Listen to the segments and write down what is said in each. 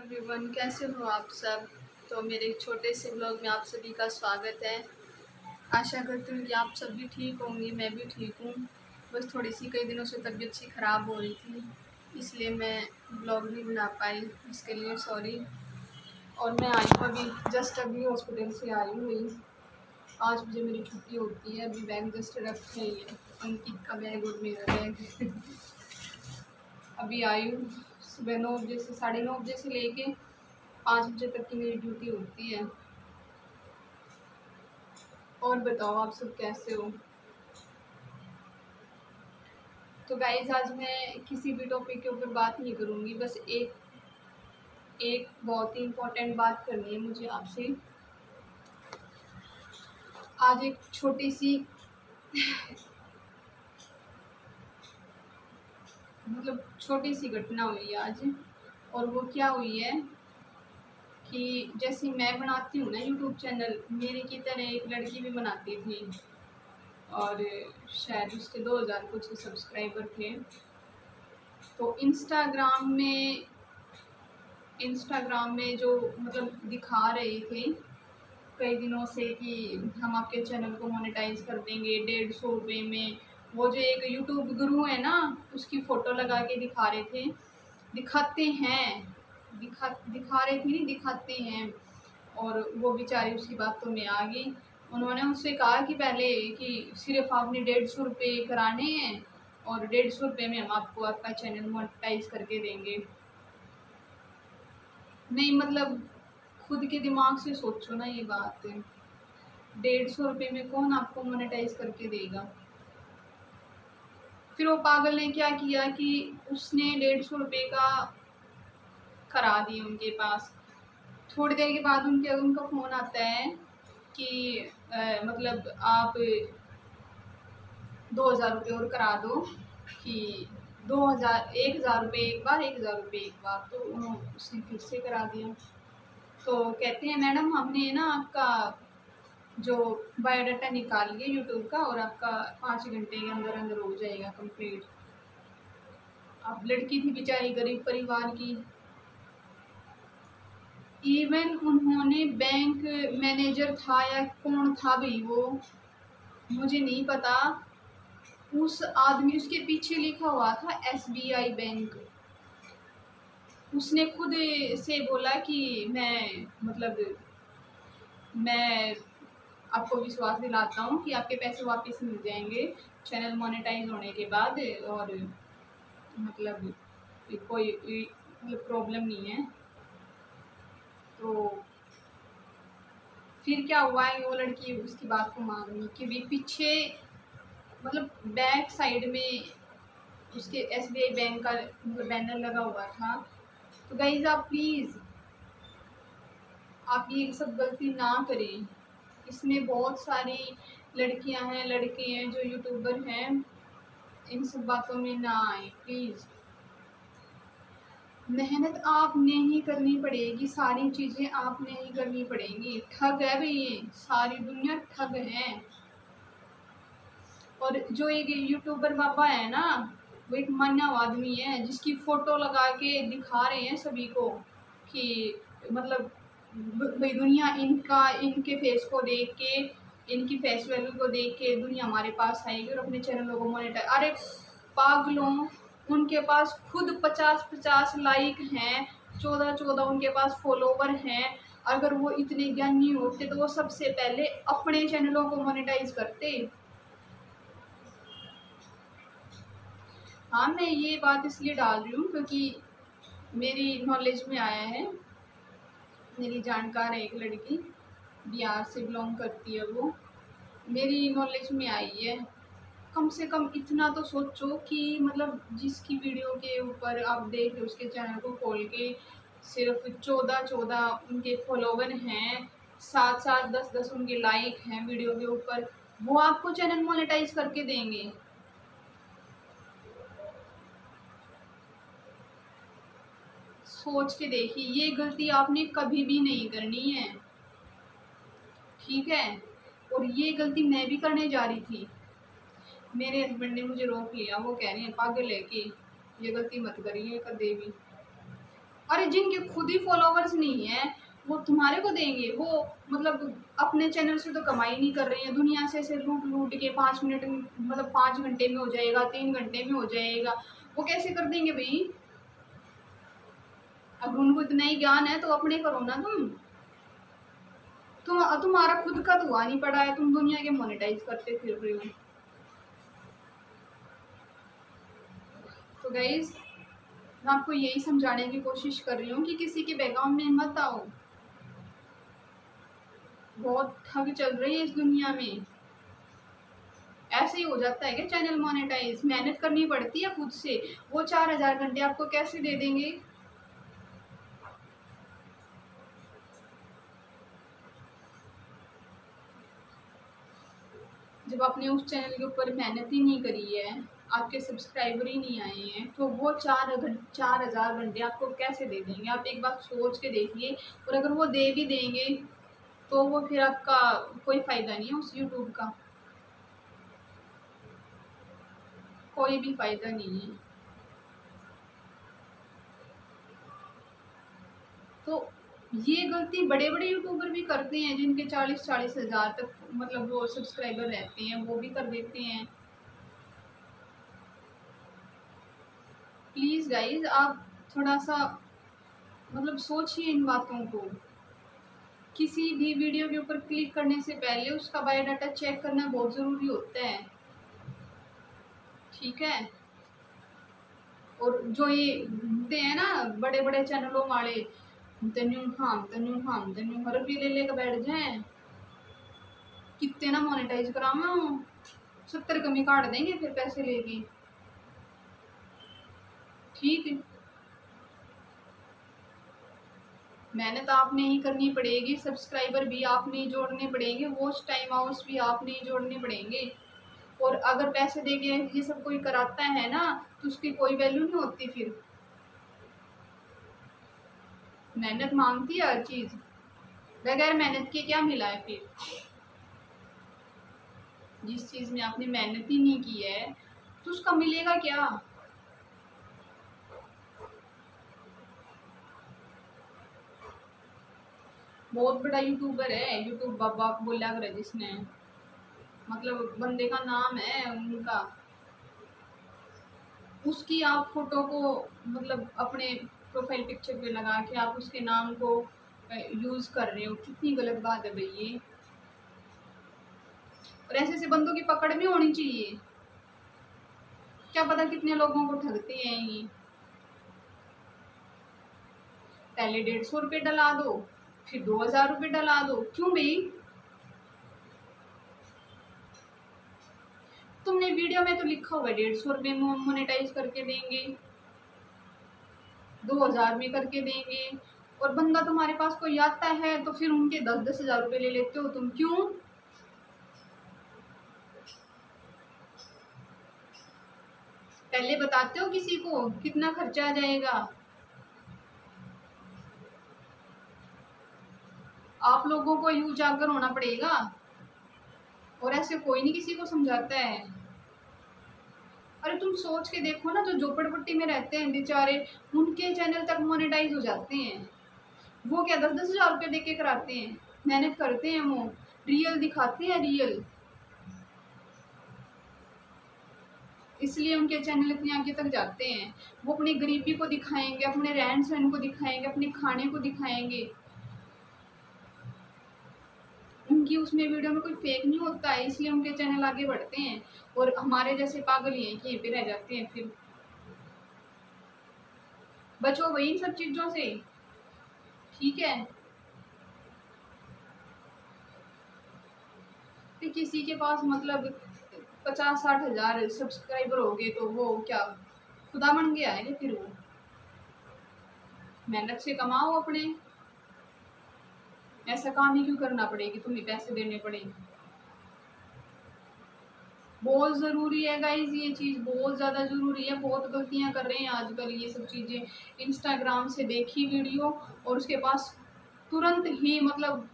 Everyone, कैसे हो आप सब। तो मेरे एक छोटे से ब्लॉग में आप सभी का स्वागत है। आशा करती हूँ कि आप सब भी ठीक होंगे, मैं भी ठीक हूँ। बस थोड़ी सी कई दिनों से तबीयत सी ख़राब हो रही थी, इसलिए मैं ब्लॉग नहीं बना पाई, इसके लिए सॉरी। और मैं आई हूँ अभी हॉस्पिटल से आई हूँ। 5 बजे मेरी छुट्टी होती है। अभी बैग जस्ट रखे ही है, अंकित का बैग और मेरा बैग अभी आई हूँ। सुबह 9 बजे से 9:30 बजे से लेके 5 बजे तक की मेरी ड्यूटी होती है। और बताओ आप सब कैसे हो। तो गाइज, आज मैं किसी भी टॉपिक के ऊपर बात नहीं करूँगी, बस एक बहुत ही इम्पोर्टेंट बात करनी है मुझे आपसे। आज एक छोटी सी छोटी सी घटना हुई है आज। और वो क्या हुई है कि जैसे मैं बनाती हूँ ना यूट्यूब चैनल, मेरे की तरह एक लड़की भी बनाती थी और शायद उसके 2000 कुछ सब्सक्राइबर थे। तो इंस्टाग्राम में जो दिखा रहे थे कई दिनों से कि हम आपके चैनल को मोनेटाइज कर देंगे 150 रुपये में। वो जो एक यूट्यूब गुरु है ना, उसकी फ़ोटो लगा के दिखा रहे थे, दिखा रहे थे नहीं, दिखाते हैं। और वो बेचारी उसकी बातों में आ गई। उन्होंने उससे कहा कि पहले कि सिर्फ आपने 150 रुपये कराने हैं और 150 रुपये में हम आपको आपका चैनल मोनेटाइज करके देंगे। नहीं, खुद के दिमाग से सोचो ना ये बात है। 150 रुपये में कौन आपको मोनेटाइज करके देगा। फिर वो पागल ने क्या किया कि उसने 150 रुपये का करा दिया उनके पास। थोड़ी देर के बाद उनका फ़ोन आता है कि आप 2000 रुपये और करा दो, कि 1000 रुपये एक बार, 1000 रुपये एक बार। तो उसने फिर से करा दिया। तो कहते हैं मैडम, हमने ना आपका जो बायोडाटा निकाल लिया यूट्यूब का और आपका 5 घंटे के अंदर अंदर हो जाएगा कंप्लीट। अब लड़की थी बेचारी, गरीब परिवार की। इवन उन्होंने बैंक मैनेजर था या कौन था भाई वो, मुझे नहीं पता, उस आदमी, उसके पीछे लिखा हुआ था SBI बैंक। उसने खुद से बोला कि मैं आपको विश्वास दिलाता हूँ कि आपके पैसे वापस मिल जाएंगे चैनल मोनेटाइज होने के बाद, और कोई प्रॉब्लम नहीं है। तो फिर क्या हुआ है, वो लड़की उसकी बात को मान गई कि भी पीछे बैक साइड में उसके SBI बैंक का बैनर लगा हुआ था। तो गाइज, आप प्लीज़ आप ये सब गलती ना करें। इसमें बहुत सारी लड़कियां हैं, लड़के हैं जो यूट्यूबर हैं, इन सब बातों में ना आए प्लीज़। मेहनत आपने ही करनी पड़ेगी, सारी चीज़ें आपने ही करनी पड़ेंगी। ठग है भाई, ये सारी दुनिया ठग है। और जो एक यूट्यूबर बाबा है ना, वो एक मान्य आदमी है जिसकी फ़ोटो लगा के दिखा रहे हैं सभी को कि भाई दुनिया इनके फेस को देख के, इनकी फेस वैल्यू को देख के दुनिया हमारे पास आएगी और अपने चैनलों को मोनेटाइज। अरे पागलों, उनके पास खुद 50-50 लाइक हैं, 14-14 उनके पास फॉलोवर हैं। अगर वो इतने ज्ञानी होते तो वो सबसे पहले अपने चैनलों को मोनेटाइज करते। हाँ, मैं ये बात इसलिए डाल रही हूँ क्योंकि मेरी नॉलेज में आया है। मेरी जानकार है एक लड़की, बिहार से बिलोंग करती है वो, मेरी नॉलेज में आई है। कम से कम इतना तो सोचो कि जिसकी वीडियो के ऊपर आप देख रहे हो, उसके चैनल को खोल के सिर्फ 14-14 उनके फॉलोवर हैं, 7-7 10-10 उनके लाइक हैं वीडियो के ऊपर, वो आपको चैनल मोनेटाइज करके देंगे। सोच के देखिए, ये गलती आपने कभी भी नहीं करनी है, ठीक है। और ये गलती मैं भी करने जा रही थी, मेरे हस्बैंड ने मुझे रोक लिया। वो कह रहे हैं पागल है कि ये गलती मत करिए कभी भी। अरे जिनके खुद ही फॉलोवर्स नहीं है वो तुम्हारे को देंगे? वो मतलब अपने चैनल से तो कमाई नहीं कर रही है, दुनिया से ऐसे लूट लूट के 5 मिनट मतलब 5 घंटे में हो जाएगा, 3 घंटे में हो जाएगा, वो कैसे कर देंगे भाई? अब उनको इतना ही ज्ञान है तो अपने करो ना तुम्हारा खुद का तो हुआ नहीं पड़ा है, तुम दुनिया के मोनेटाइज करते फिर रहे हो। तो गाइज मैं आपको यही समझाने की कोशिश कर रही हूँ कि किसी के बैकग्राउंड में मत आओ। बहुत ठग चल रही है इस दुनिया में। ऐसे ही हो जाता है क्या चैनल मोनेटाइज? मेहनत करनी पड़ती है खुद से। वो 4000 घंटे आपको कैसे दे देंगे? जब आपने उस चैनल के ऊपर मेहनत ही नहीं करी है, आपके सब्सक्राइबर ही नहीं आए हैं, तो वो 4000 घंटे आपको कैसे दे देंगे? आप एक बात सोच के देखिए। और अगर वो दे भी देंगे तो वो फिर आपका कोई फ़ायदा नहीं है उस यूट्यूब का, कोई भी फ़ायदा नहीं है। तो ये गलती बड़े बड़े यूट्यूबर भी करते हैं, जिनके 40-40 हज़ार तक मतलब वो सब्सक्राइबर रहते हैं, वो भी कर देते हैं। प्लीज़ गाइज आप थोड़ा सा मतलब सोचिए इन बातों को। किसी भी वीडियो के ऊपर क्लिक करने से पहले उसका बायोडाटा चेक करना बहुत ज़रूरी होता है, ठीक है? और जो ये घूमते हैं ना बड़े बड़े चैनलों वाले, तन्यू हर भी ले लेकर बैठ जाए, कितने ना मोनेटाइज करावा हूँ, 70 कमी काट देंगे फिर पैसे लेके, ठीक है? मेहनत आपने ही करनी पड़ेगी, सब्सक्राइबर भी आपने ही जोड़ने पड़ेंगे, वॉच टाइम आवर्स भी आपने ही जोड़ने पड़ेंगे। और अगर पैसे देके ये सब कोई कराता है ना तो उसकी कोई वैल्यू नहीं होती फिर। मेहनत मांगती है हर चीज़, बगैर मेहनत के क्या मिला है फिर? जिस चीज़ में आपने मेहनत ही नहीं की है तो उसका मिलेगा क्या? बहुत बड़ा यूट्यूबर है, यूट्यूब बाबा बोला करे जिसने, मतलब बंदे का नाम है उनका, उसकी आप फोटो को मतलब अपने प्रोफाइल पिक्चर पे लगा के आप उसके नाम को यूज़ कर रहे हो, कितनी गलत बात है भाई ये। और ऐसे ऐसे बंदों की पकड़ भी होनी चाहिए, क्या पता कितने लोगों को ठगते हैं ये। पहले 150 रुपये डला दो, फिर 2000 रुपये डला दो, क्यों भाई? तुमने वीडियो में तो लिखा हुआ है 150 रुपये मोनेटाइज करके देंगे, 2000 में करके देंगे, और बंदा तुम्हारे पास कोई आता है तो फिर उनके 10-10 हज़ार रुपये ले लेते हो तुम, क्यों? पहले बताते हो किसी को कितना खर्चा आ जाएगा? आप लोगों को ही उजागर होना पड़ेगा, और ऐसे कोई नहीं किसी को समझाता है। अरे तुम सोच के देखो ना, जो झोपड़पट्टी में रहते हैं बेचारे, उनके चैनल तक मोनेटाइज हो जाते हैं, वो क्या 10-10 हज़ार रुपये दे के कराते हैं? मेहनत करते हैं, वो रियल दिखाते हैं, रियल, इसलिए उनके चैनल इतने आगे तक जाते हैं। वो अपनी गरीबी को दिखाएंगे, अपने रहन सहन को दिखाएंगे, अपने खाने को दिखाएंगे, उनकी उसमें वीडियो में कोई फेक नहीं होता है, इसलिए उनके चैनल आगे बढ़ते हैं। और हमारे जैसे पागल ही हैं कि यहीं पे रह जाते हैं। फिर बचो वही इन सब चीज़ों से, ठीक है? कि किसी के पास मतलब 50-60 हज़ार सब्सक्राइबर हो गए तो वो क्या खुदा बन गया है? फिर वो मेहनत से कमाओ अपने, ऐसा काम ही क्यों करना पड़ेगी, तुम्हें पैसे देने पड़ेंगे? बहुत ज़रूरी है गाइज, ये चीज़ बहुत ज़्यादा ज़रूरी है। बहुत गलतियाँ कर रहे हैं आजकल ये सब चीज़ें, इंस्टाग्राम से देखी वीडियो और उसके पास तुरंत ही मतलब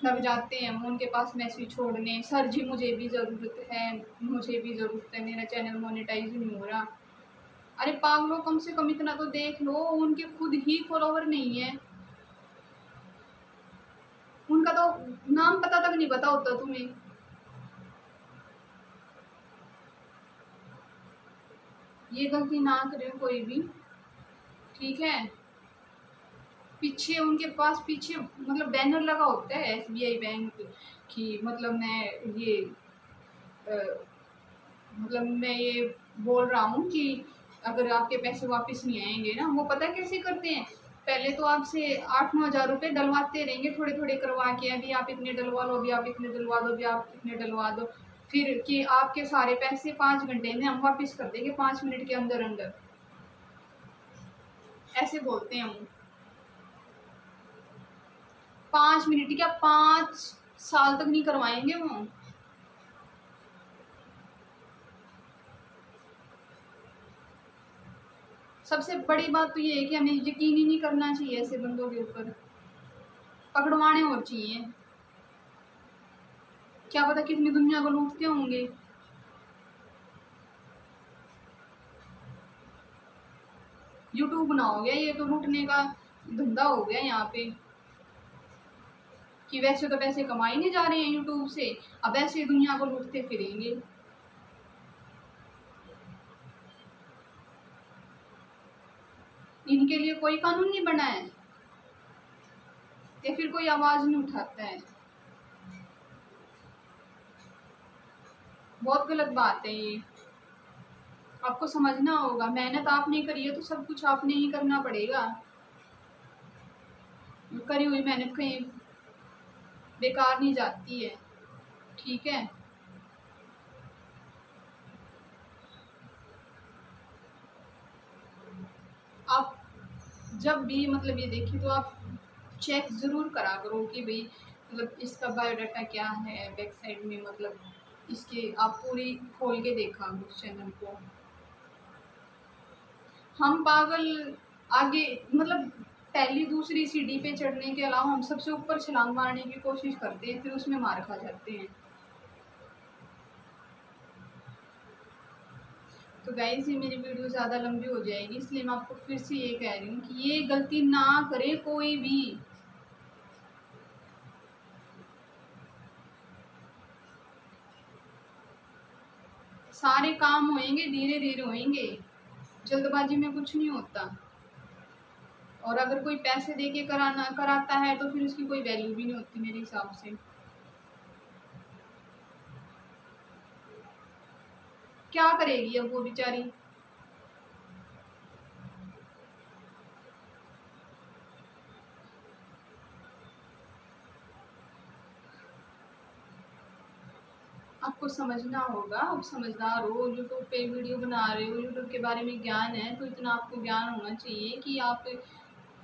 लग जाते हैं उनके पास मैसेज छोड़ने, सर जी मुझे भी ज़रूरत है, मुझे भी ज़रूरत है, मेरा चैनल मोनेटाइज नहीं हो रहा। अरे पागलो, कम से कम इतना तो देख लो, उनके खुद ही फॉलोवर नहीं है। उनका तो नाम पता तक नहीं पता होता तुम्हें। ये गलती ना करे कोई भी, ठीक है। पीछे उनके पास पीछे मतलब बैनर लगा होता है एसबीआई बैंक की, मतलब मैं ये मतलब मैं ये बोल रहा हूँ कि अगर आपके पैसे वापस नहीं आएंगे ना, वो पता कैसे करते हैं, पहले तो आपसे 8-9 हज़ार रुपये डलवाते रहेंगे थोड़े थोड़े करवा के, अभी आप इतने डलवा लो, अभी आप इतने डलवा दो, अभी आप इतने डलवा दो, फिर कि आपके सारे पैसे 5 घंटे में हम वापस कर देंगे, 5 मिनट के अंदर अंदर, ऐसे बोलते हैं हम। 5 मिनट क्या, 5 साल तक नहीं करवाएंगे वो। सबसे बड़ी बात तो ये है कि हमें यकीन ही नहीं करना चाहिए ऐसे बंदों के ऊपर, पकड़वाने और चाहिए। क्या पता कितनी दुनिया को लूटते होंगे। यूट्यूब बना हो गया ये तो लूटने का धंधा हो गया यहाँ पे, कि वैसे तो पैसे कमाए नहीं जा रहे हैं यूट्यूब से, अब ऐसे दुनिया को लूटते फिरेंगे। इनके लिए कोई कानून नहीं बना है, या फिर कोई आवाज नहीं उठाता है। बहुत गलत बात है ये, आपको समझना होगा। मेहनत आपने करी है तो सब कुछ आपने ही करना पड़ेगा। करी हुई मेहनत कहीं बेकार नहीं जाती है, ठीक है। आप जब भी मतलब ये देखिए तो आप चेक ज़रूर करा करो कि भाई मतलब इसका बायोडाटा क्या है बैक साइड में, मतलब इसके आप पूरी खोल के देखा उस चैनल को। हम पागल आगे मतलब पहली दूसरी सीढ़ी पे चढ़ने के अलावा हम सबसे ऊपर छलांग मारने की कोशिश करते हैं, फिर उसमें मार खा जाते हैं। तो गाइस ये मेरी वीडियो ज़्यादा लंबी हो जाएगी, इसलिए मैं आपको फिर से ये कह रही हूँ कि ये गलती ना करे कोई भी। सारे काम होंगे धीरे धीरे होंगे, जल्दबाजी में कुछ नहीं होता। और अगर कोई पैसे दे के कराता है तो फिर उसकी कोई वैल्यू भी नहीं होती मेरे हिसाब से। क्या करेगी अब वो बेचारी। आपको समझना होगा, आप समझदार हो, यूट्यूब पे वीडियो बना रहे हो, यूट्यूब के बारे में ज्ञान है तो इतना आपको ज्ञान होना चाहिए कि आप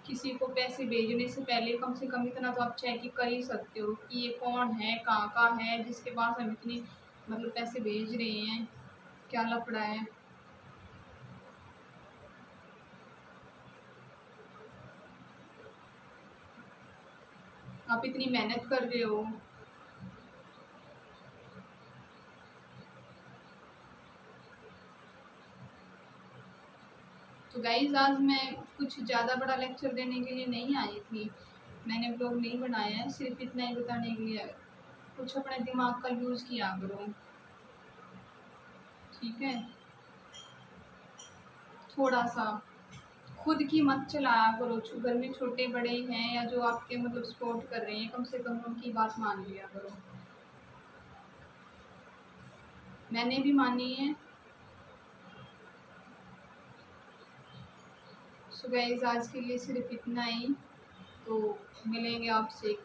किसी को पैसे भेजने से पहले कम से कम इतना तो आप चेक कर ही सकते हो कि ये कौन है, कहाँ का है, जिसके पास हम इतनी मतलब पैसे भेज रहे हैं, क्या लफड़ा है। आप इतनी मेहनत कर रहे हो। तो गाइज आज मैं कुछ ज़्यादा बड़ा लेक्चर देने के लिए नहीं आई थी, मैंने ब्लॉग नहीं बनाया है, सिर्फ इतना ही बताने के लिए कुछ अपने दिमाग का यूज़ किया करो, ठीक है। थोड़ा सा खुद की मत चलाया करो, घर में छोटे बड़े हैं या जो आपके मतलब सपोर्ट कर रहे हैं, कम से कम उनकी बात मान लिया करो। मैंने भी मानी है। सो गाइस आज के लिए सिर्फ इतना ही, तो मिलेंगे आपसे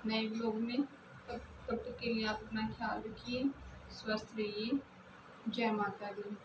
नए ब्लॉग में। तब तक के लिए आप अपना ख्याल रखिए, स्वस्थ रहिए। जय माता दी।